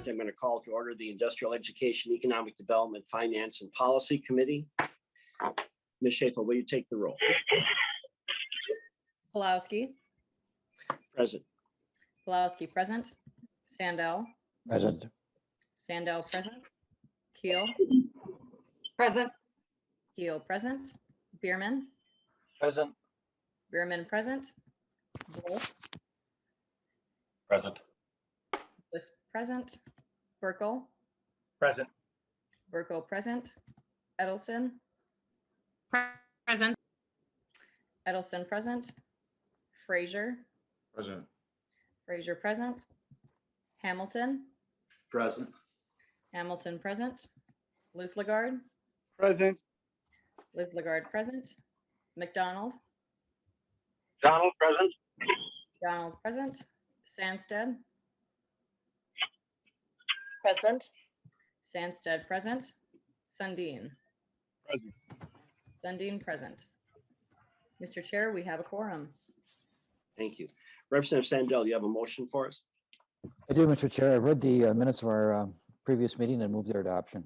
that, I'm going to call to order the Industrial Education, Economic Development, Finance, and Policy Committee. Ms. Schaefer, will you take the roll? Pelowski. Present. Pelowski present. Sandell. Present. Sandell present. Keel. Present. Keel present. Bierman. Present. Bierman present. Wolf. Present. Bliss present. Burkle. Present. Burkle present. Edelson. Present. Edelson present. Frazier. Present. Frazier present. Hamilton. Present. Hamilton present. Liz Lagarde. Present. Liz Lagarde present. McDonald. Donald present. Donald present. Sandsted. Present. Sandsted present. Sundin. Present. Sundin present. Mr. Chair, we have a quorum. Thank you. Representative Sandell, you have a motion for us? I do, Mr. Chair. I've read the minutes of our previous meeting and move their adoption.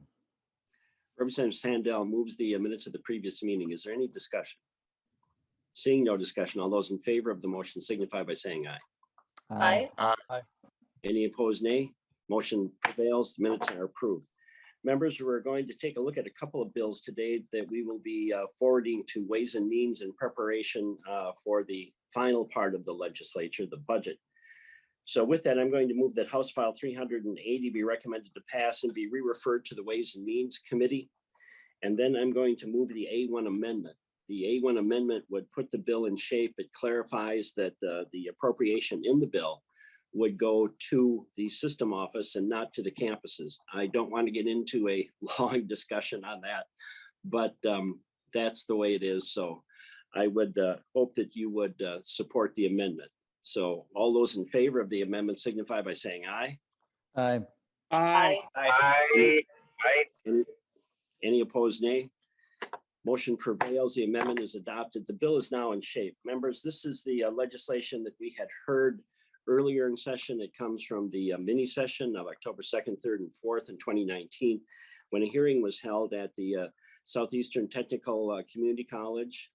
Representative Sandell moves the minutes of the previous meeting. Is there any discussion? Seeing no discussion, all those in favor of the motion signify by saying aye. Aye. Any opposed, nay? Motion prevails. The minutes are approved. Members, we're going to take a look at a couple of bills today that we will be forwarding to Ways and Means in preparation for the final part of the legislature, the budget. So with that, I'm going to move that House File 380 be recommended to pass and be re-referred to the Ways and Means Committee. And then I'm going to move the A1 amendment. The A1 amendment would put the bill in shape. It clarifies that the appropriation in the bill would go to the system office and not to the campuses. I don't want to get into a long discussion on that, but that's the way it is. So I would hope that you would support the amendment. So all those in favor of the amendment signify by saying aye. Aye. Aye. Any opposed, nay? Motion prevails. The amendment is adopted. The bill is now in shape. Members, this is the legislation that we had heard earlier in session. It comes from the mini session of October 2nd, 3rd, and 4th in 2019, when a hearing was held at the Southeastern Technical Community College,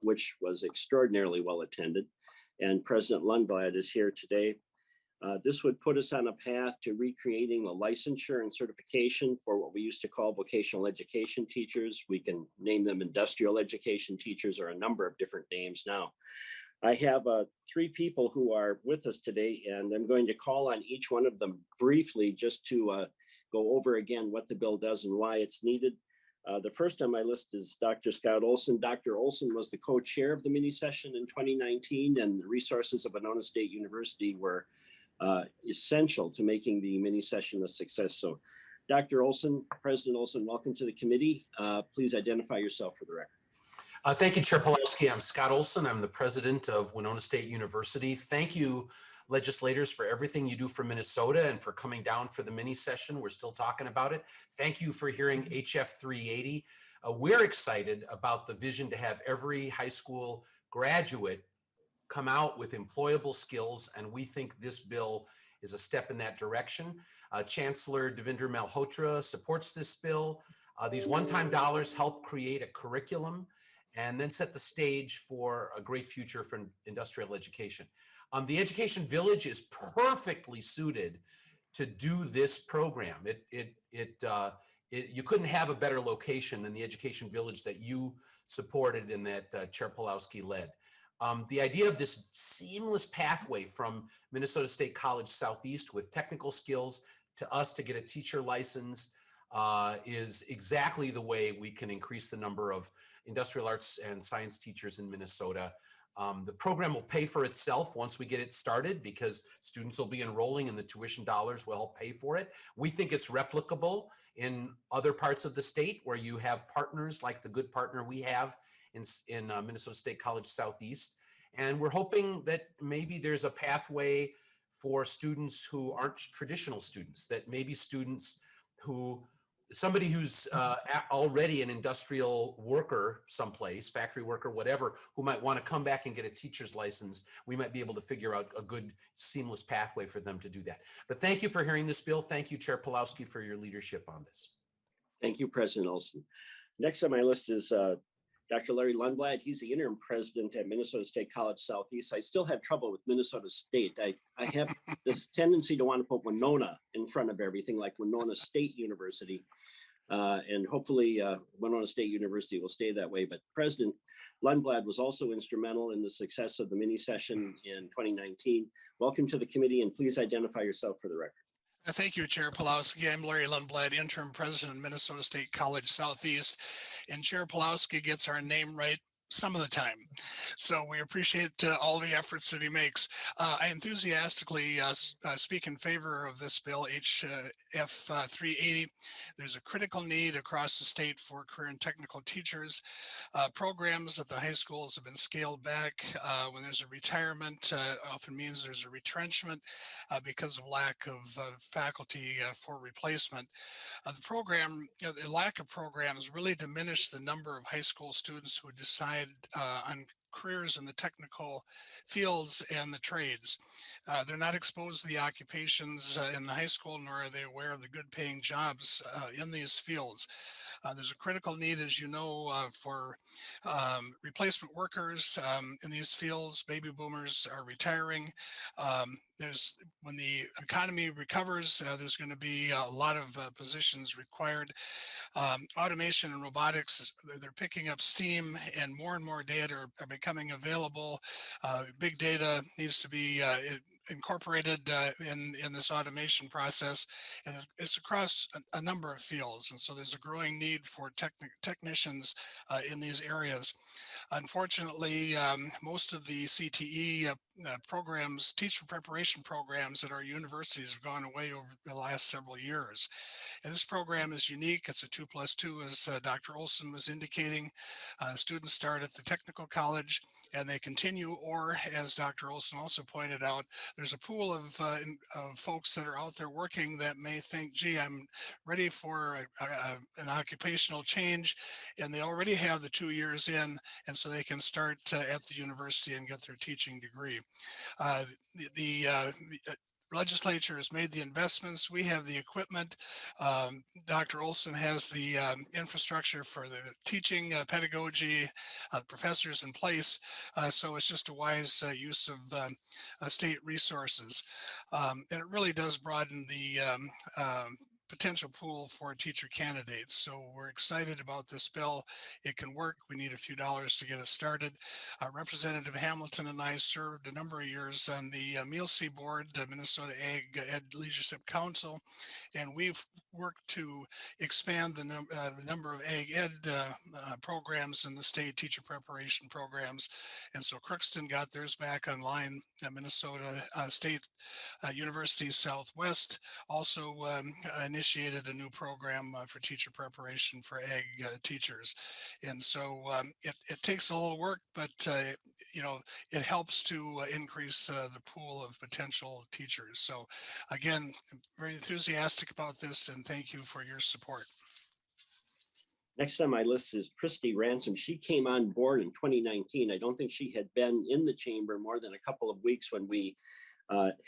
which was extraordinarily well attended. And President Lundblad is here today. This would put us on a path to recreating a licensure and certification for what we used to call vocational education teachers. We can name them industrial education teachers or a number of different names now. I have three people who are with us today, and I'm going to call on each one of them briefly just to go over again what the bill does and why it's needed. The first on my list is Dr. Scott Olson. Dr. Olson was the co-chair of the mini session in 2019, and the resources of Winona State University were essential to making the mini session a success. So Dr. Olson, President Olson, welcome to the committee. Please identify yourself for the record. Thank you, Chair Pelowski. I'm Scott Olson. I'm the president of Winona State University. Thank you, legislators, for everything you do for Minnesota and for coming down for the mini session. We're still talking about it. Thank you for hearing HF 380. We're excited about the vision to have every high school graduate come out with employable skills, and we think this bill is a step in that direction. Chancellor Devendra Malhotra supports this bill. These one-time dollars help create a curriculum and then set the stage for a great future for industrial education. The Education Village is perfectly suited to do this program. You couldn't have a better location than the Education Village that you supported and that Chair Pelowski led. The idea of this seamless pathway from Minnesota State College Southeast with technical skills to us to get a teacher license is exactly the way we can increase the number of industrial arts and science teachers in Minnesota. The program will pay for itself once we get it started because students will be enrolling and the tuition dollars will help pay for it. We think it's replicable in other parts of the state where you have partners like the good partner we have in Minnesota State College Southeast. And we're hoping that maybe there's a pathway for students who aren't traditional students, that maybe students who somebody who's already an industrial worker someplace, factory worker, whatever, who might want to come back and get a teacher's license, we might be able to figure out a good seamless pathway for them to do that. But thank you for hearing this bill. Thank you, Chair Pelowski, for your leadership on this. Thank you, President Olson. Next on my list is Dr. Larry Lundblad. He's the interim president at Minnesota State College Southeast. I still have trouble with Minnesota State. I have this tendency to want to put Winona in front of everything, like Winona State University. And hopefully Winona State University will stay that way. But President Lundblad was also instrumental in the success of the mini session in 2019. Welcome to the committee, and please identify yourself for the record. Thank you, Chair Pelowski. I'm Larry Lundblad, interim president of Minnesota State College Southeast. And Chair Pelowski gets our name right some of the time. So we appreciate all the efforts that he makes. I enthusiastically speak in favor of this bill, HF 380. There's a critical need across the state for career and technical teachers. Programs at the high schools have been scaled back. When there's a retirement, often means there's a retrenchment because of lack of faculty for replacement. The lack of programs really diminished the number of high school students who decide on careers in the technical fields and the trades. They're not exposed to the occupations in the high school, nor are they aware of the good paying jobs in these fields. There's a critical need, as you know, for replacement workers in these fields. Baby boomers are retiring. When the economy recovers, there's going to be a lot of positions required. Automation and robotics, they're picking up steam, and more data are becoming available. Big data needs to be incorporated in this automation process, and it's across a number of fields. And so there's a growing need for technicians in these areas. Unfortunately, most of the CTE programs, teacher preparation programs at our universities have gone away over the last several years. And this program is unique. It's a 2+2, as Dr. Olson was indicating. Students start at the technical college and they continue, or as Dr. Olson also pointed out, there's a pool of folks that are out there working that may think, gee, I'm ready for an occupational change, and they already have the 2 years in, and so they can start at the university and get their teaching degree. The legislature has made the investments. We have the equipment. Dr. Olson has the infrastructure for the teaching, pedagogy, professors in place. So it's just a wise use of state resources. And it really does broaden the potential pool for teacher candidates. So we're excited about this bill. It can work. We need a few dollars to get it started. Representative Hamilton and I served a number of years on the MELC board, Minnesota Ag Ed Leadership Council, and we've worked to expand the number of Ag Ed programs in the state, teacher preparation programs. And so Crookston got theirs back online. Minnesota State University Southwest also initiated a new program for teacher preparation for ag teachers. And so it takes a little work, but you know, it helps to increase the pool of potential teachers. So again, I'm very enthusiastic about this, and thank you for your support. Next on my list is Christy Ransom. She came on board in 2019. I don't think she had been in the chamber more than a couple of weeks when we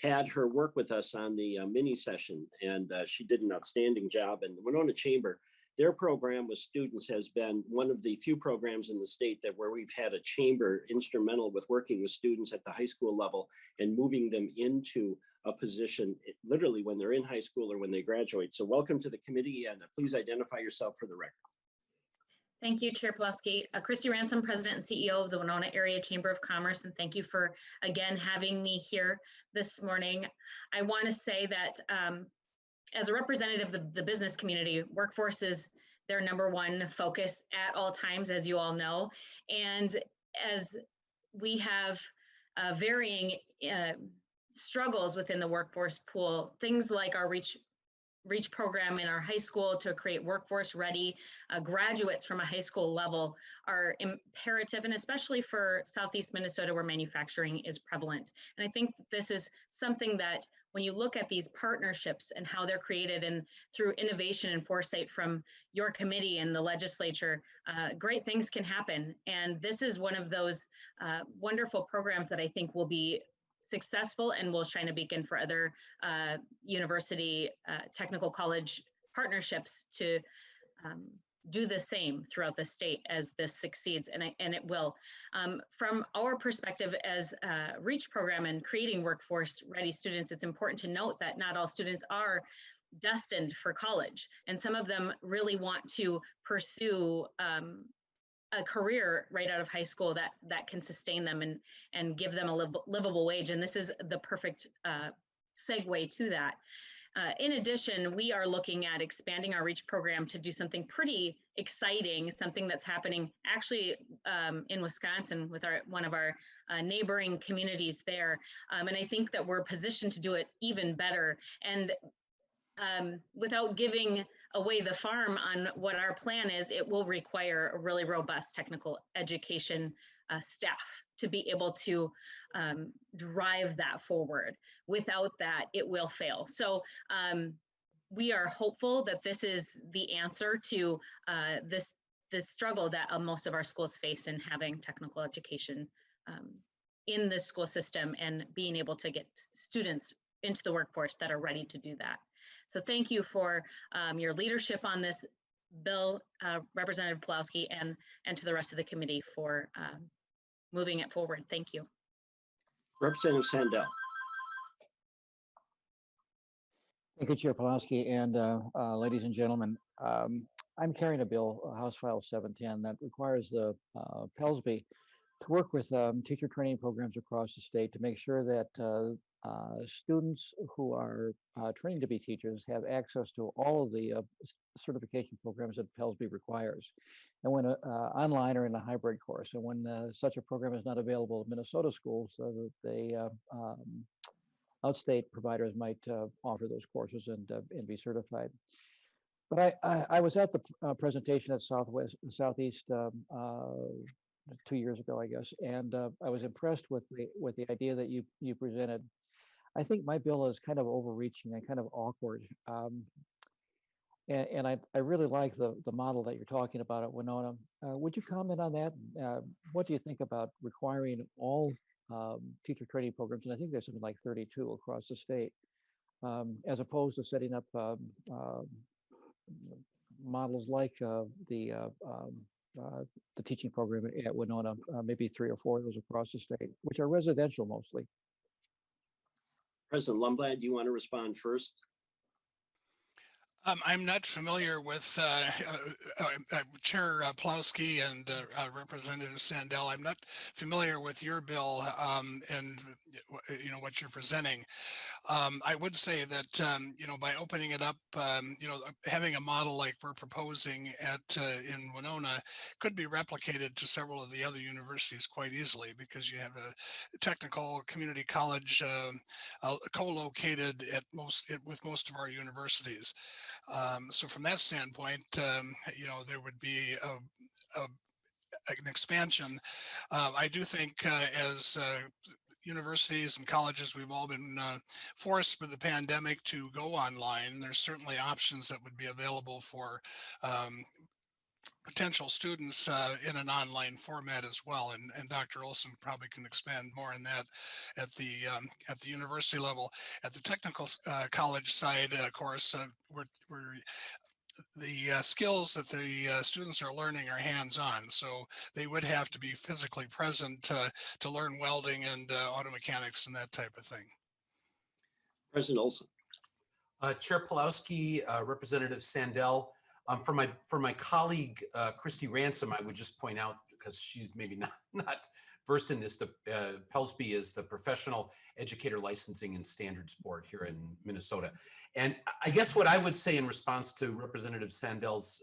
had her work with us on the mini session, and she did an outstanding job. And the Winona Chamber, their program with students has been one of the few programs in the state that where we've had a chamber instrumental with working with students at the high school level and moving them into a position literally when they're in high school or when they graduate. So welcome to the committee, and please identify yourself for the record. Thank you, Chair Pelowski. Christy Ransom, President and CEO of the Winona Area Chamber of Commerce, and thank you for, again, having me here this morning. I want to say that as a representative of the business community, workforce is their #1 focus at all times, as you all know. And as we have varying struggles within the workforce pool, things like our Reach program in our high school to create workforce ready graduates from a high school level are imperative, and especially for Southeast Minnesota where manufacturing is prevalent. And I think this is something that when you look at these partnerships and how they're created and through innovation and foresight from your committee and the legislature, great things can happen. And this is one of those wonderful programs that I think will be successful and will shine a beacon for other university technical college partnerships to do the same throughout the state as this succeeds, and it will. From our perspective as a REACH program and creating workforce ready students, it's important to note that not all students are destined for college, and some of them really want to pursue a career right out of high school that can sustain them and give them a livable wage, and this is the perfect segue to that. In addition, we are looking at expanding our REACH program to do something pretty exciting, something that's happening actually in Wisconsin with one of our neighboring communities there. And I think that we're positioned to do it even better. And without giving away the farm on what our plan is, it will require a really robust technical education staff to be able to drive that forward. Without that, it will fail. So we are hopeful that this is the answer to this struggle that most of our schools face in having technical education in the school system and being able to get students into the workforce that are ready to do that. So thank you for your leadership on this bill, Representative Pelowski, and to the rest of the committee for moving it forward. Thank you. Representative Sandell. Thank you, Chair Pelowski, and ladies and gentlemen. I'm carrying a bill, House File 710, that requires the Pelsby to work with teacher training programs across the state to make sure that students who are training to be teachers have access to all of the certification programs that Pelsby requires, and when online or in a hybrid course. And when such a program is not available in Minnesota schools, they outstate providers might offer those courses and be certified. But I was at the presentation at Southeast 2 years ago, I guess, and I was impressed with the idea that you presented. I think my bill is kind of overreaching and kind of awkward. And I really like the model that you're talking about at Winona. Would you comment on that? What do you think about requiring all teacher training programs? And I think there's something like 32 across the state, as opposed to setting up models like the teaching program at Winona, maybe 3 or 4 of those across the state, which are residential mostly. President Lundblad, do you want to respond first? I'm not familiar with Chair Pelowski and Representative Sandell. I'm not familiar with your bill and what you're presenting. I would say that by opening it up, having a model like we're proposing in Winona could be replicated to several of the other universities quite easily, because you have a technical community college co-located with most of our universities. So from that standpoint, there would be an expansion. I do think as universities and colleges, we've all been forced with the pandemic to go online. There's certainly options that would be available for potential students in an online format as well, and Dr. Olson probably can expand more on that at the university level. At the technical college side, of course, the skills that the students are learning are hands-on, so they would have to be physically present to learn welding and auto mechanics and that type of thing. President Olson. Chair Pelowski, Representative Sandell, for my colleague Christy Ransom, I would just point out, because she's maybe not versed in this, the Pelsby is the Professional Educator Licensing and Standards Board here in Minnesota. And I guess what I would say in response to Representative Sandell's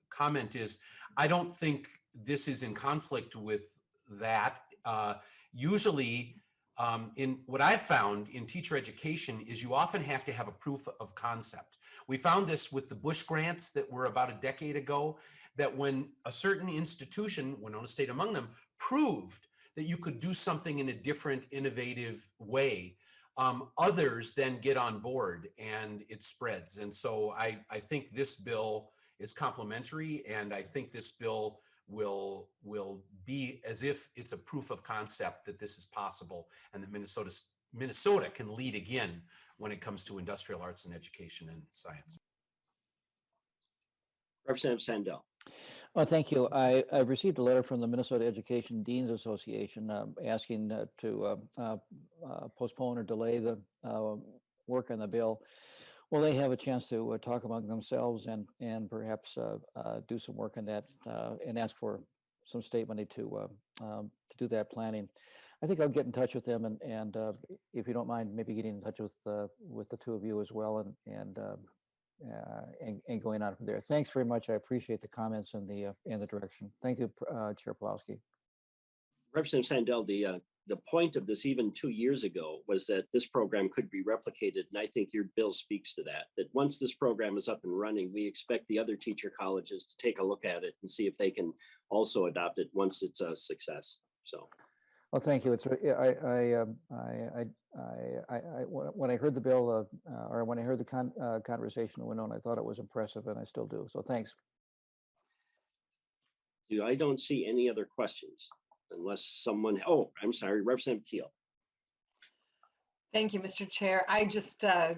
comment is, I don't think this is in conflict with that. Usually, in what I've found in teacher education is you often have to have a proof of concept. We found this with the Bush grants that were about a decade ago, that when a certain institution, Winona State among them, proved that you could do something in a different, innovative way, others then get on board and it spreads. And so I think this bill is complementary, and I think this bill will be as if it's a proof of concept that this is possible and that Minnesota can lead again when it comes to industrial arts and education and science. Representative Sandell. Oh, thank you. I received a letter from the Minnesota Education Deans Association asking to postpone or delay the work on the bill. Will they have a chance to talk among themselves and perhaps do some work on that and ask for some state money to do that planning? I think I'll get in touch with them and if you don't mind, maybe getting in touch with the two of you as well and going on from there. Thanks very much. I appreciate the comments and the direction. Thank you, Chair Pelowski. Representative Sandell, the point of this even 2 years ago was that this program could be replicated. And I think your bill speaks to that once this program is up and running, we expect the other teacher colleges to take a look at it and see if they can also adopt it once it's a success. So. Well, thank you. It's when I heard the bill or when I heard the conversation in Winona, I thought it was impressive, and I still do. So thanks. I don't see any other questions unless someone. Oh, I'm sorry, Representative Keel. Thank you, Mr. Chair. I just kind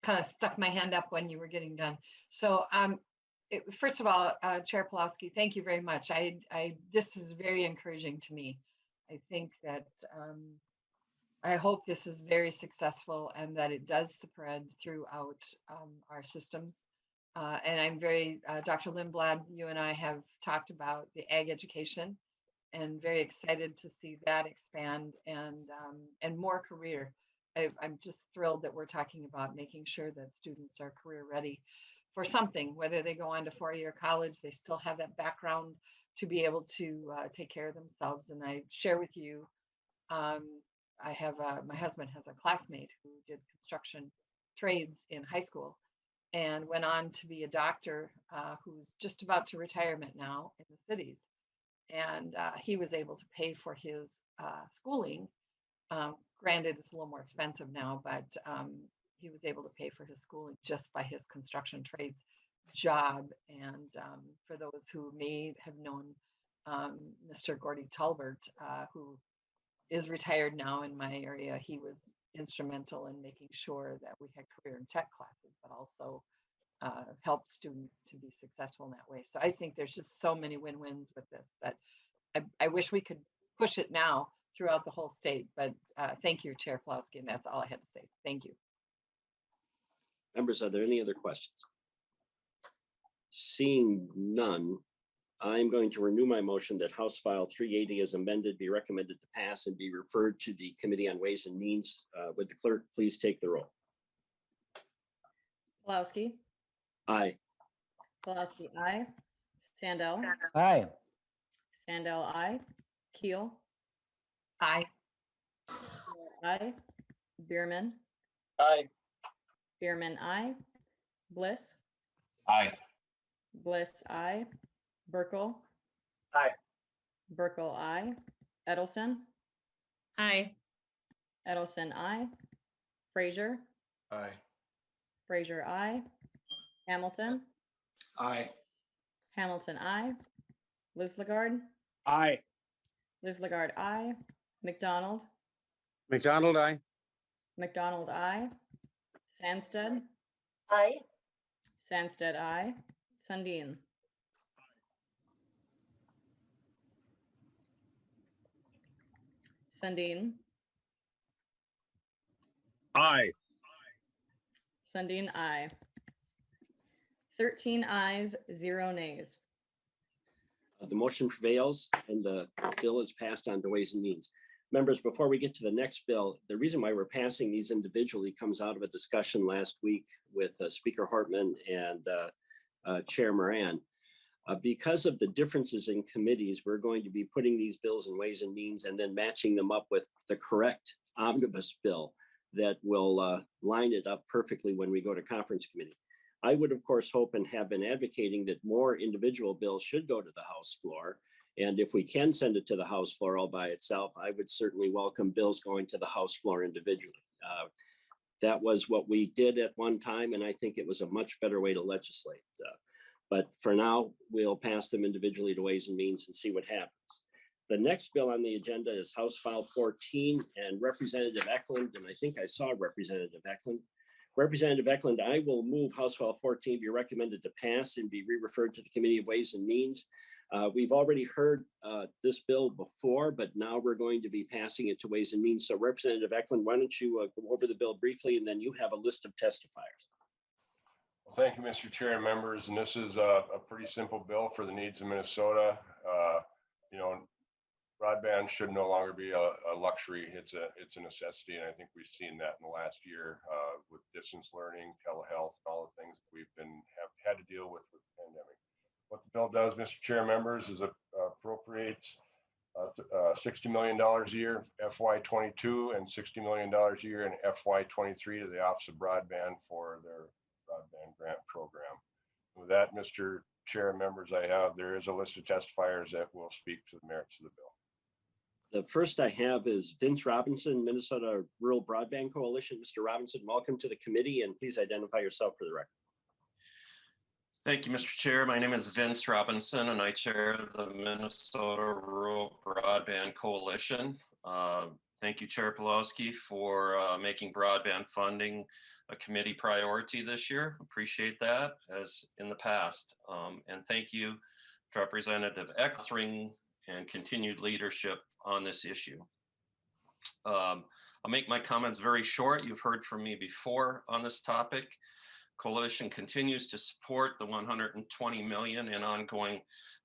of stuck my hand up when you were getting done. So first of all, Chair Pelowski, thank you very much. This is very encouraging to me. I think that I hope this is very successful and that it does spread throughout our systems. And I'm very, Dr. Lindblad, you and I have talked about the ag education and very excited to see that expand and more career. I'm just thrilled that we're talking about making sure that students are career ready for something, whether they go on to four-year college, they still have that background to be able to take care of themselves. And I share with you, I have my husband has a classmate who did construction trades in high school and went on to be a doctor who's just about to retirement now in the cities. And he was able to pay for his schooling. Granted, it's a little more expensive now, but he was able to pay for his schooling just by his construction trades job. And for those who may have known Mr. Gordy Talbert, who is retired now in my area, he was instrumental in making sure that we had career and tech classes, but also helped students to be successful in that way. So I think there's just so many win-wins with this that I wish we could push it now throughout the whole state, but thank you, Chair Pelowski, and that's all I had to say. Thank you. Members, are there any other questions? Seeing none, I'm going to renew my motion that House File 380 as amended be recommended to pass and be referred to the Committee on Ways and Means. Would the clerk please take the roll? Pelowski. Aye. Pelowski, aye. Sandell. Aye. Sandell, aye. Keel. Aye. Aye. Bierman. Aye. Bierman, aye. Bliss. Aye. Bliss, aye. Burkle. Aye. Burkle, aye. Edelson. Aye. Edelson, aye. Frazier. Aye. Frazier, aye. Hamilton. Aye. Hamilton, aye. Liz Lagarde. Aye. Liz Lagarde, aye. McDonald. McDonald, aye. McDonald, aye. Sandsted. Aye. Sandsted, aye. Sundin. Sundin. Aye. Sundin, aye. 13 ayes, 0 nays. The motion prevails and the bill is passed on to Ways and Means. Members, before we get to the next bill, the reason why we're passing these individually comes out of a discussion last week with Speaker Hartman and Chair Moran. Because of the differences in committees, we're going to be putting these bills in Ways and Means and then matching them up with the correct omnibus bill that will line it up perfectly when we go to conference committee. I would, of course, hope and have been advocating that more individual bills should go to the House floor. And if we can send it to the House floor all by itself, I would certainly welcome bills going to the House floor individually. That was what we did at one time, and I think it was a much better way to legislate. But for now, we'll pass them individually to Ways and Means and see what happens. The next bill on the agenda is House File 14, and Representative Ecklund, and I think I saw Representative Ecklund. Representative Ecklund, I will move House File 14 be recommended to pass and be re-referred to the Committee of Ways and Means. We've already heard this bill before, but now we're going to be passing it to Ways and Means. So Representative Ecklund, why don't you go over the bill briefly, and then you have a list of testifiers. Well, thank you, Mr. Chair and members. And this is a pretty simple bill for the needs of Minnesota. You know, broadband should no longer be a luxury. It's a necessity, and I think we've seen that in the last year with distance learning, telehealth, and all the things that we've have had to deal with the pandemic. What the bill does, Mr. Chair, members, is appropriates $60 million a year FY22 and $60 million a year in FY23 to the Office of Broadband for their broadband grant program. With that, Mr. Chair and members, there is a list of testifiers that will speak to the merits of the bill. The first I have is Vince Robinson, Minnesota Rural Broadband Coalition. Mr. Robinson, welcome to the committee, and please identify yourself for the record. Thank you, Mr. Chair. My name is Vince Robinson, and I chair the Minnesota Rural Broadband Coalition. Thank you, Chair Pelowski, for making broadband funding a committee priority this year. Appreciate that, as in the past. And thank you to Representative Ecklund and continued leadership on this issue. I'll make my comments very short. You've heard from me before on this topic. Coalition continues to support the $120 million in ongoing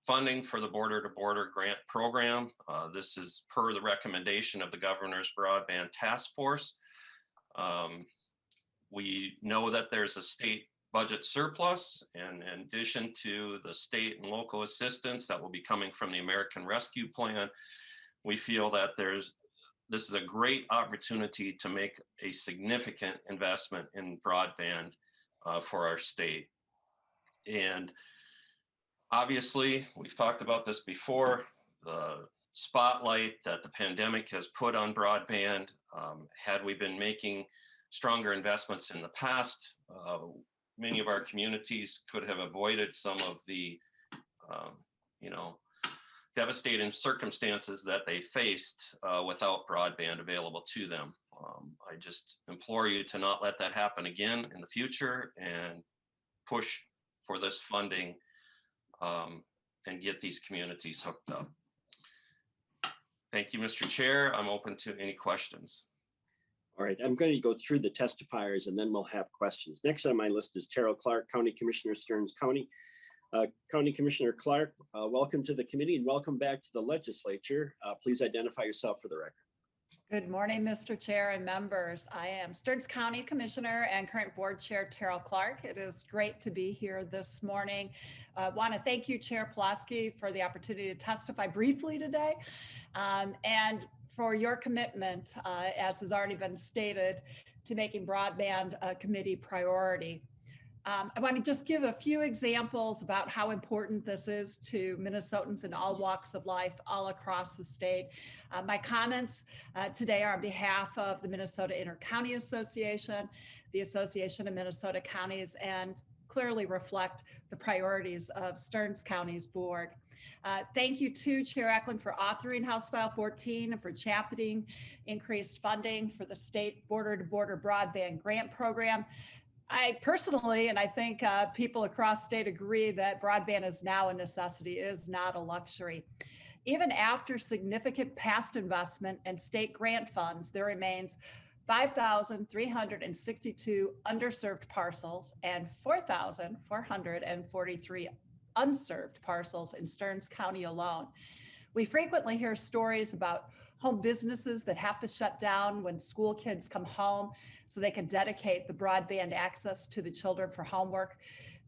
funding for the Border to Border grant program. This is per the recommendation of the Governor's Broadband Task Force. We know that there's a state budget surplus, and in addition to the state and local assistance that will be coming from the American Rescue Plan, we feel that this is a great opportunity to make a significant investment in broadband for our state. And obviously, we've talked about this before, the spotlight that the pandemic has put on broadband. Had we been making stronger investments in the past, many of our communities could have avoided some of the devastating circumstances that they faced without broadband available to them. I just implore you to not let that happen again in the future and push for this funding and get these communities hooked up. Thank you, Mr. Chair. I'm open to any questions. All right, I'm going to go through the testifiers and then we'll have questions. Next on my list is Terrell Clark, County Commissioner, Stearns County. County Commissioner Clark, welcome to the committee and welcome back to the legislature. Please identify yourself for the record. Good morning, Mr. Chair and members. I am Stearns County Commissioner and current Board Chair Terrell Clark. It is great to be here this morning. I want to thank you, Chair Pelowski, for the opportunity to testify briefly today and for your commitment, as has already been stated, to making broadband a committee priority. I want to just give a few examples about how important this is to Minnesotans in all walks of life all across the state. My comments today are on behalf of the Minnesota Inter-County Association, the Association of Minnesota Counties, and clearly reflect the priorities of Stearns County's board. Thank you to Chair Ecklund for authoring House File 14 and for championing increased funding for the state Border to Border broadband grant program. I personally, and I think people across state agree that broadband is now a necessity, it is not a luxury. Even after significant past investment and state grant funds, there remains 5,362 underserved parcels and 4,443 unserved parcels in Stearns County alone. We frequently hear stories about home businesses that have to shut down when school kids come home so they can dedicate the broadband access to the children for homework.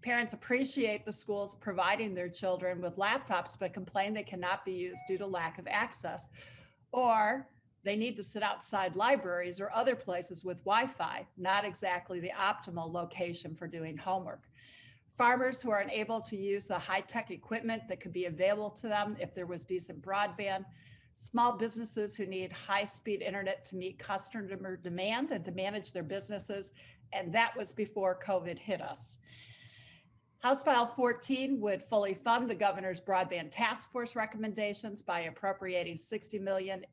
Parents appreciate the schools providing their children with laptops, but complain they cannot be used due to lack of access. Or they need to sit outside libraries or other places with Wi-Fi, not exactly the optimal location for doing homework. Farmers who are unable to use the high-tech equipment that could be available to them if there was decent broadband. small businesses who need high-speed internet to meet customer demand and to manage their businesses. And that was before COVID hit us. House File 14 would fully fund the governor's broadband task force recommendations by appropriating $60 million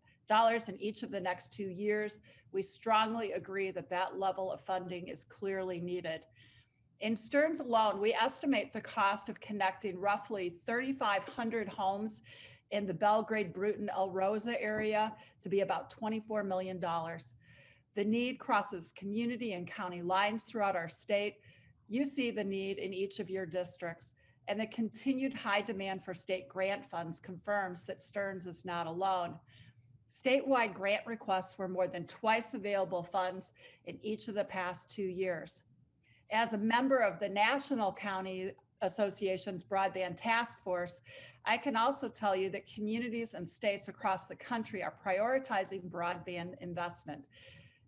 in each of the next 2 years. We strongly agree that that level of funding is clearly needed. In Stearns alone, we estimate the cost of connecting roughly 3,500 homes in the Belgrade, Bruton, El Rosa area to be about $24 million. The need crosses community and county lines throughout our state. You see the need in each of your districts, and the continued high demand for state grant funds confirms that Stearns is not alone. Statewide grant requests were more than twice available funds in each of the past 2 years. As a member of the National County Association's Broadband Task Force, I can also tell you that communities and states across the country are prioritizing broadband investment.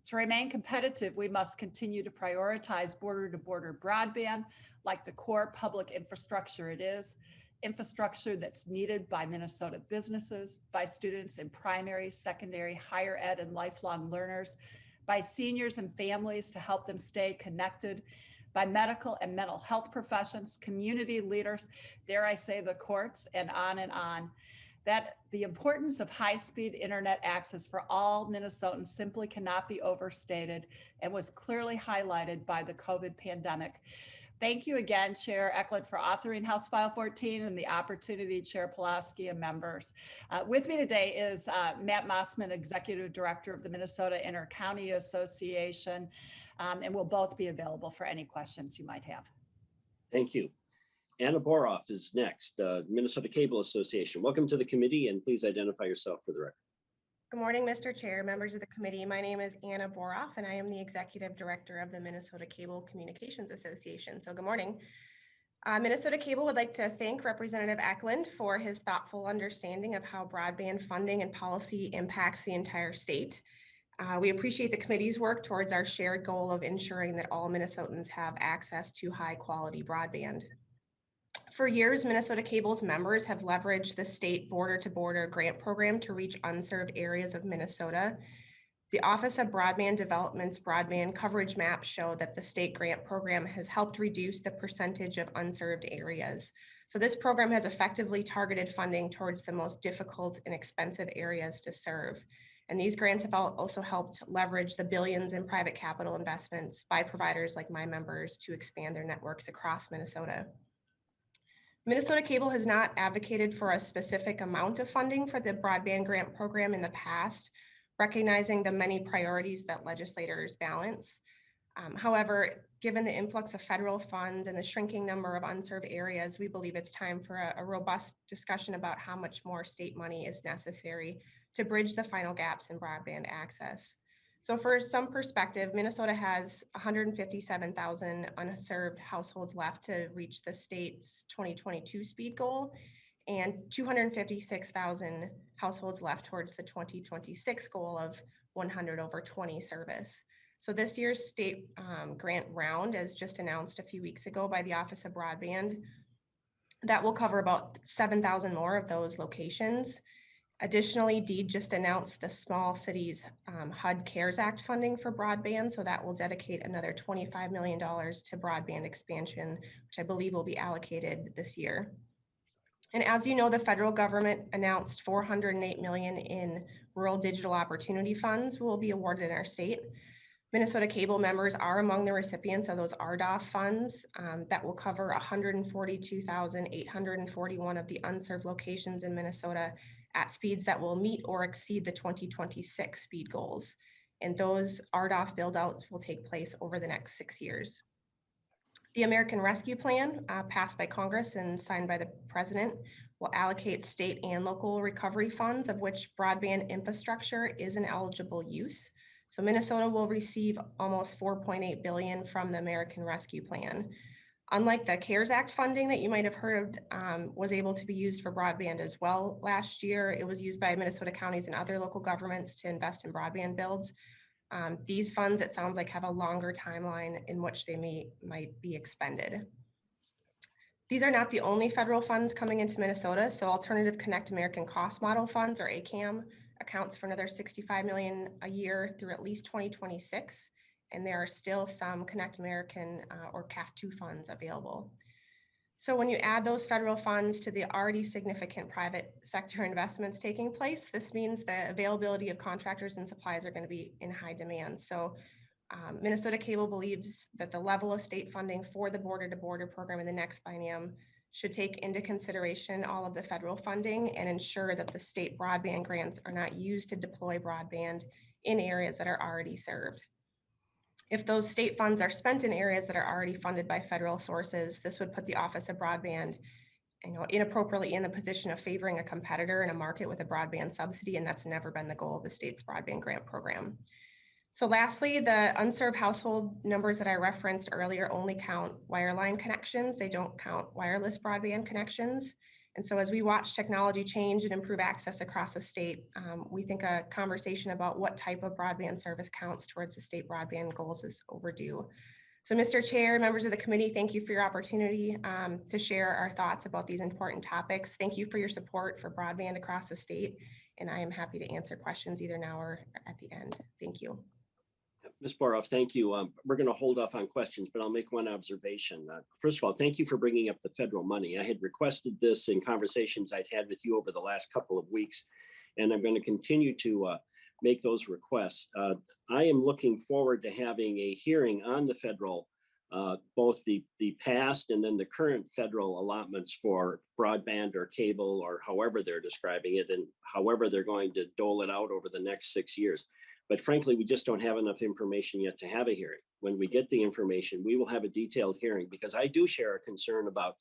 To remain competitive, we must continue to prioritize border-to-border broadband like the core public infrastructure it is, infrastructure that's needed by Minnesota businesses, by students in primary, secondary, higher ed, and lifelong learners, by seniors and families to help them stay connected, by medical and mental health professions, community leaders, dare I say the courts, and on. That the importance of high-speed internet access for all Minnesotans simply cannot be overstated and was clearly highlighted by the COVID pandemic. Thank you again, Chair Ecklund, for authoring House File 14 and the opportunity, Chair Pelowski and members. With me today is Matt Mossman, Executive Director of the Minnesota Inter-County Association, and we'll both be available for any questions you might have. Thank you. Anna Boroff is next, Minnesota Cable Association. Welcome to the committee, and please identify yourself for the record. Good morning, Mr. Chair, members of the committee. My name is Anna Boroff, and I am the Executive Director of the Minnesota Cable Communications Association. So good morning. Minnesota Cable would like to thank Representative Ecklund for his thoughtful understanding of how broadband funding and policy impacts the entire state. We appreciate the committee's work towards our shared goal of ensuring that all Minnesotans have access to high-quality broadband. For years, Minnesota Cable's members have leveraged the state border-to-border grant program to reach unserved areas of Minnesota. The Office of Broadband Development's broadband coverage maps show that the state grant program has helped reduce the percentage of unserved areas. So this program has effectively targeted funding towards the most difficult and expensive areas to serve. And these grants have also helped leverage the billions in private capital investments by providers like my members to expand their networks across Minnesota. Minnesota Cable has not advocated for a specific amount of funding for the broadband grant program in the past, recognizing the many priorities that legislators balance. However, given the influx of federal funds and the shrinking number of unserved areas, we believe it's time for a robust discussion about how much more state money is necessary to bridge the final gaps in broadband access. So for some perspective, Minnesota has 157,000 unserved households left to reach the state's 2022 speed goal and 256,000 households left towards the 2026 goal of 100 over 20 service. So this year's state grant round, as just announced a few weeks ago by the Office of Broadband, that will cover about 7,000 more of those locations. Additionally, DEED just announced the Small Cities HUD CARES Act funding for broadband, so that will dedicate another $25 million to broadband expansion, which I believe will be allocated this year. And as you know, the federal government announced $408 million in rural digital opportunity funds will be awarded in our state. Minnesota Cable members are among the recipients of those RDOF funds that will cover 142,841 of the unserved locations in Minnesota at speeds that will meet or exceed the 2026 speed goals. And those RDOF build-outs will take place over the next 6 years. The American Rescue Plan, passed by Congress and signed by the President, will allocate state and local recovery funds, of which broadband infrastructure is an eligible use. So Minnesota will receive almost $4.8 billion from the American Rescue Plan. Unlike the CARES Act funding that you might have heard was able to be used for broadband as well last year, it was used by Minnesota counties and other local governments to invest in broadband builds. These funds, it sounds like, have a longer timeline in which they might be expended. These are not the only federal funds coming into Minnesota. So Alternative Connect American Cost Model Funds, or ACAM, accounts for another $65 million a year through at least 2026. And there are still some Connect American or CAF2 funds available. So when you add those federal funds to the already significant private sector investments taking place, this means the availability of contractors and supplies are going to be in high demand. So Minnesota Cable believes that the level of state funding for the border-to-border program in the next biennium should take into consideration all of the federal funding and ensure that the state broadband grants are not used to deploy broadband in areas that are already served. If those state funds are spent in areas that are already funded by federal sources, this would put the Office of Broadband, inappropriately in the position of favoring a competitor in a market with a broadband subsidy, and that's never been the goal of the state's broadband grant program. So lastly, the unserved household numbers that I referenced earlier only count wireline connections. They don't count wireless broadband connections. And so as we watch technology change and improve access across the state, we think a conversation about what type of broadband service counts towards the state broadband goals is overdue. So Mr. Chair, members of the committee, thank you for your opportunity to share our thoughts about these important topics. Thank you for your support for broadband across the state. And I am happy to answer questions either now or at the end. Thank you. Ms. Boroff, thank you. We're going to hold off on questions, but I'll make one observation. First of all, thank you for bringing up the federal money. I had requested this in conversations I'd had with you over the last couple of weeks, and I'm going to continue to make those requests. I am looking forward to having a hearing on the federal, both the past and then the current federal allotments for broadband or cable or however they're describing it and however they're going to dole it out over the next 6 years. But frankly, we just don't have enough information yet to have a hearing. When we get the information, we will have a detailed hearing because I do share a concern about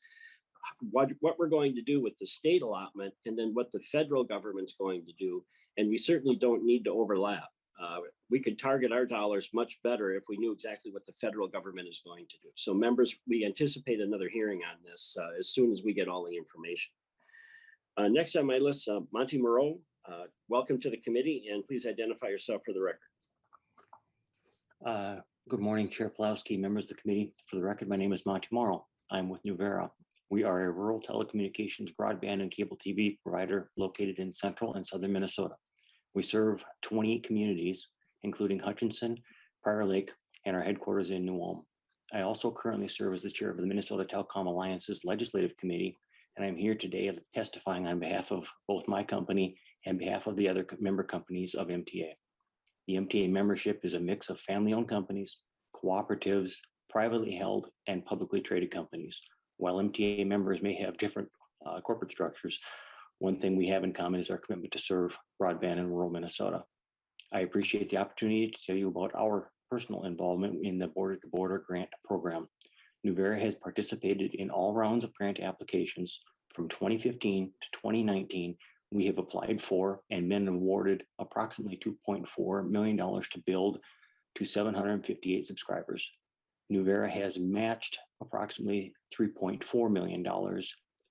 what we're going to do with the state allotment and then what the federal government's going to do. And we certainly don't need to overlap. We could target our dollars much better if we knew exactly what the federal government is going to do. So members, we anticipate another hearing on this as soon as we get all the information. Next on my list, Monty Moreau. Welcome to the committee, and please identify yourself for the record. Good morning, Chair Pelowski, members of the committee. For the record, my name is Monty Morrow. I'm with Nuvera. We are a rural telecommunications, broadband, and cable TV provider located in central and southern Minnesota. We serve 28 communities, including Hutchinson, Prior Lake, and our headquarters in New Ulm. I also currently serve as the chair of the Minnesota Telecom Alliance's Legislative Committee, and I'm here today testifying on behalf of both my company and behalf of the other member companies of MTA. The MTA membership is a mix of family-owned companies, cooperatives, privately held, and publicly traded companies. While MTA members may have different corporate structures, one thing we have in common is our commitment to serve broadband in rural Minnesota. I appreciate the opportunity to tell you about our personal involvement in the border-to-border grant program. Nuvera has participated in all rounds of grant applications from 2015 to 2019. We have applied for and been awarded approximately $2.4 million to build to 758 subscribers. Nuvera has matched approximately $3.4 million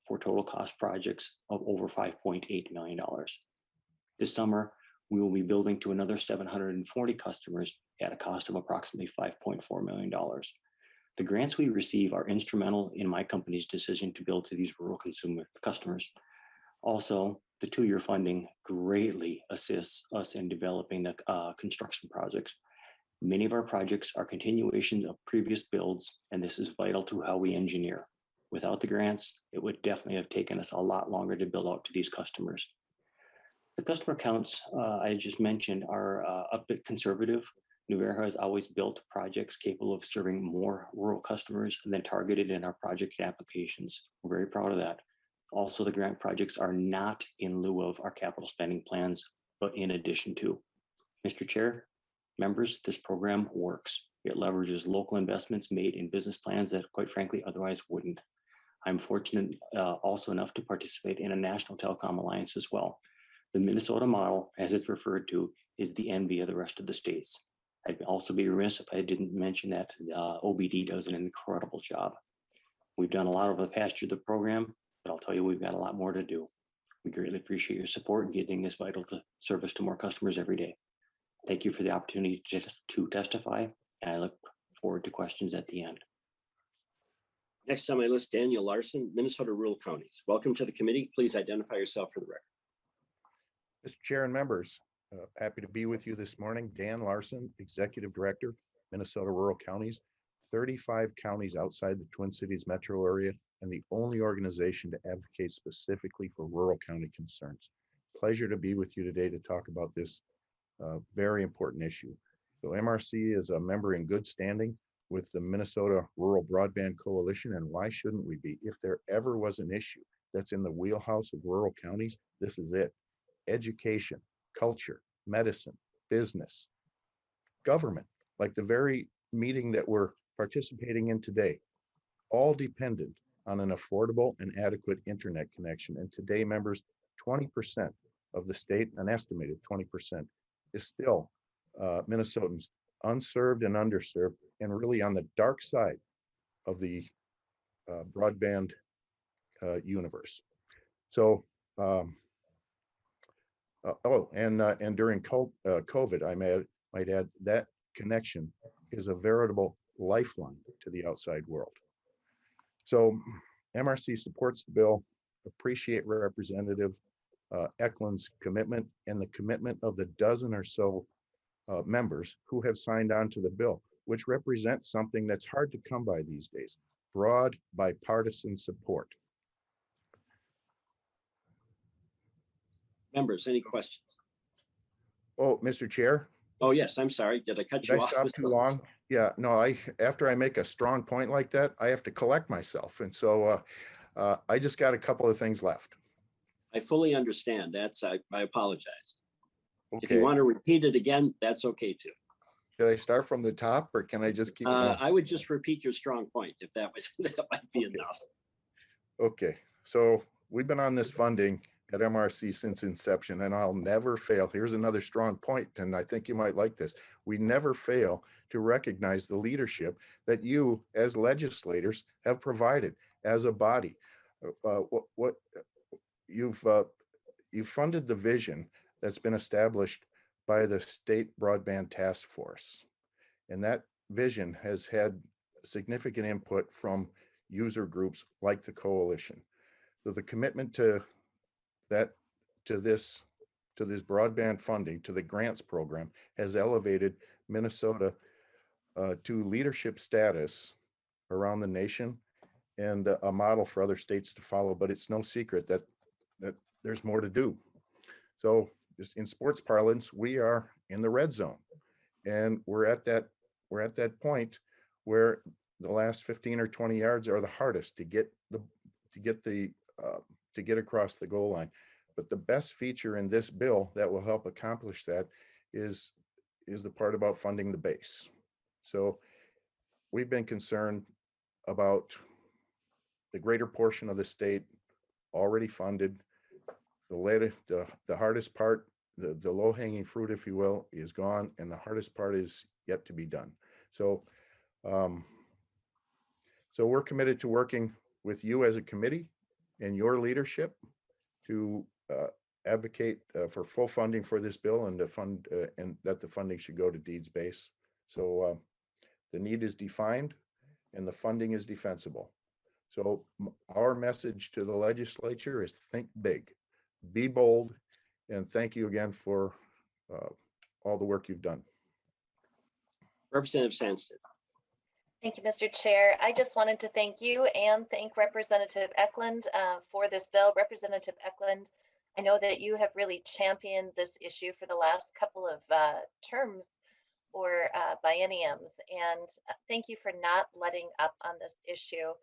for total cost projects of over $5.8 million. This summer, we will be building to another 740 customers at a cost of approximately $5.4 million. The grants we receive are instrumental in my company's decision to build to these rural customers. Also, the 2-year funding greatly assists us in developing the construction projects. Many of our projects are continuations of previous builds, and this is vital to how we engineer. Without the grants, it would definitely have taken us a lot longer to build out to these customers. The customer counts I just mentioned are a bit conservative. Nuvera has always built projects capable of serving more rural customers than targeted in our project applications. We're very proud of that. Also, the grant projects are not in lieu of our capital spending plans, but in addition to. Mr. Chair, members, this program works. It leverages local investments made in business plans that, quite frankly, otherwise wouldn't. I'm fortunate also enough to participate in a national telecom alliance as well. The Minnesota model, as it's referred to, is the envy of the rest of the states. I'd also be remiss if I didn't mention that OBD does an incredible job. We've done a lot over the past year of the program, but I'll tell you, we've got a lot more to do. We greatly appreciate your support in getting this vital service to more customers every day. Thank you for the opportunity to testify, and I look forward to questions at the end. Next on my list, Daniel Larson, Minnesota Rural Counties. Welcome to the committee. Please identify yourself for the record. Mr. Chair and members, happy to be with you this morning. Dan Larson, Executive Director, Minnesota Rural Counties, 35 counties outside the Twin Cities metro area, and the only organization to advocate specifically for rural county concerns. Pleasure to be with you today to talk about this very important issue. So MRC is a member in good standing with the Minnesota Rural Broadband Coalition, and why shouldn't we be? If there ever was an issue that's in the wheelhouse of rural counties, this is it. Education, culture, medicine, business, government, like the very meeting that we're participating in today, all dependent on an affordable and adequate internet connection. And today, members, 20% of the state, an estimated 20%, is still Minnesotans unserved and underserved, and really on the dark side of the broadband universe. So, and during COVID, I might add that connection is a veritable lifeline to the outside world. So MRC supports the bill, appreciate Representative Ecklund's commitment and the commitment of the dozen or so members who have signed on to the bill, which represents something that's hard to come by these days, broad bipartisan support. Members, any questions? Oh, Mr. Chair. Oh, yes, I'm sorry. Did I cut Did you I off? stop too long? Yeah, no, after I make a strong point like that, I have to collect myself. And so I just got a couple of things left. I fully understand. I apologize. Okay. If you want to repeat it again, that's okay too. Should I start from the top or can I just keep going? I would just repeat your strong point if that might be enough. Okay, so we've been on this funding at MRC since inception, and I'll never fail. Here's another strong point, and I think you might like this. We never fail to recognize the leadership that you as legislators have provided as a body. What you've funded the vision that's been established by the State Broadband Task Force. And that vision has had significant input from user groups like the coalition. So the commitment to this broadband funding, to the grants program, has elevated Minnesota to leadership status around the nation and a model for other states to follow. But it's no secret that there's more to do. So just in sports parlance, we are in the red zone, and we're at that point where the last 15 or 20 yards are the hardest to get across the goal line. But the best feature in this bill that will help accomplish that is the part about funding the base. So we've been concerned about the greater portion of the state already funded. The hardest part, the low-hanging fruit, if you will, is gone, and the hardest part is yet to be done. So we're committed to working with you as a committee and your leadership to advocate for full funding for this bill and and that the funding should go to deeds base. So the need is defined and the funding is defensible. So our message to the legislature is think big, be bold, and thank you again for all the work you've done. Representative Sandsted. Thank you, Mr. Chair. I just wanted to thank you and thank Representative Ecklund for this bill. Representative Ecklund, I know that you have really championed this issue for the last couple of terms or bienniums, and thank you for not letting up on this issue.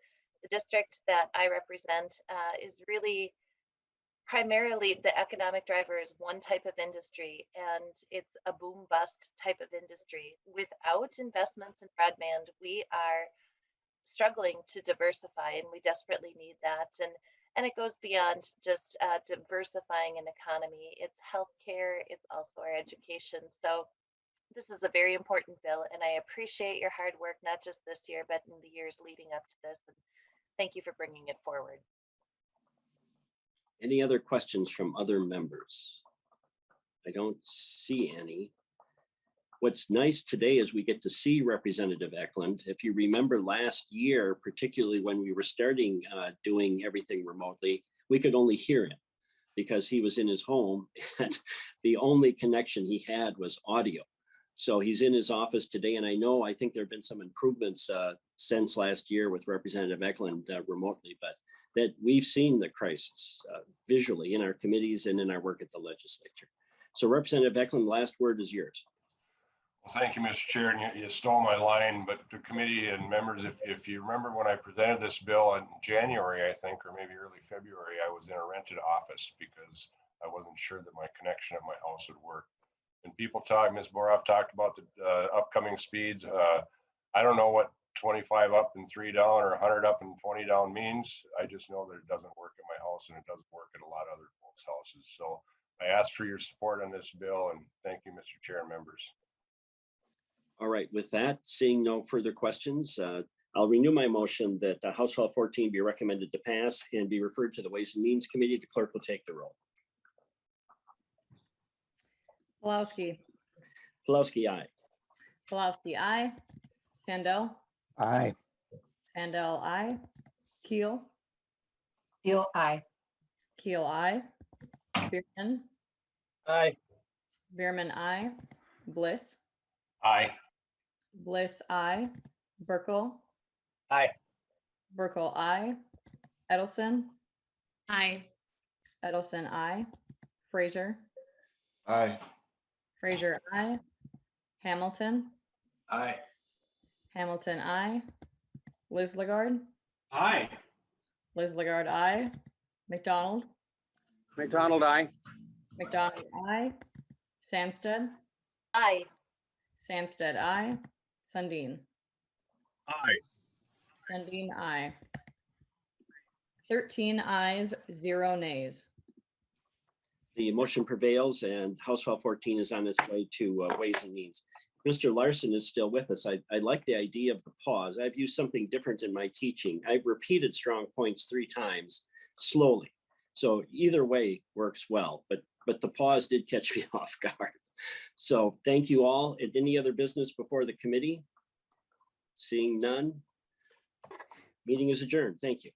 The district that I represent is really primarily the economic driver is one type of industry, and it's a boom bust type of industry. Without investments in broadband, we are struggling to diversify, and we desperately need that. And it goes beyond just diversifying an economy. It's healthcare, it's also our education. So this is a very important bill, and I appreciate your hard work, not just this year, but in the years leading up to this. And thank you for bringing it forward. Any other questions from other members? I don't see any. What's nice today is we get to see Representative Ecklund. If you remember last year, particularly when we were starting doing everything remotely, we could only hear him because he was in his home and the only connection he had was audio. So he's in his office today, and I think there have been some improvements since last year with Representative Ecklund remotely, but that we've seen the crisis visually in our committees and in our work at the legislature. So Representative Ecklund, last word is yours. Well, thank you, Mr. Chair, and you stole my line, but to committee and members, if you remember when I presented this bill in January, I think, or maybe early February, I was in a rented office because I wasn't sure that my connection at my house would work. And people talk, Ms. Boroff talked about the upcoming speeds. I don't know what 25 up and 3 down or 100 up and 20 down means. I just know that it doesn't work at my house and it doesn't work at a lot of other folks' houses. So I ask for your support on this bill, and thank you, Mr. Chair and members. All right, with that, seeing no further questions, I'll renew my motion that House File 14 be recommended to pass and be referred to the Ways and Means Committee. The clerk will take the roll. Pelowski. Pelowski, aye. Pelowski, aye. Sandell. Aye. Sandell, aye. Keel. Keel, aye. Keel, aye. Bierman. Aye. Bierman, aye. Bliss. Aye. Bliss, aye. Burkle. Aye. Burkle, aye. Edelson. Aye. Edelson, aye. Frazier. Aye. Frazier, aye. Hamilton. Aye. Hamilton, aye. Liz Lagarde. Aye. Liz Lagarde, aye. McDonald. McDonald, aye. McDonald, aye. Sandsted. Aye. Sandsted, aye. Sundin. Aye. Sundin, aye. 13 ayes, 0 nays. The motion prevails and House File 14 is on its way to Ways and Means. Mr. Larson is still with us. I like the idea of the pause. I've used something different in my teaching. I've repeated strong points 3 times slowly. So either way works well, but the pause did catch me off guard. So thank you all. Any other business before the committee? Seeing none, meeting is adjourned. Thank you.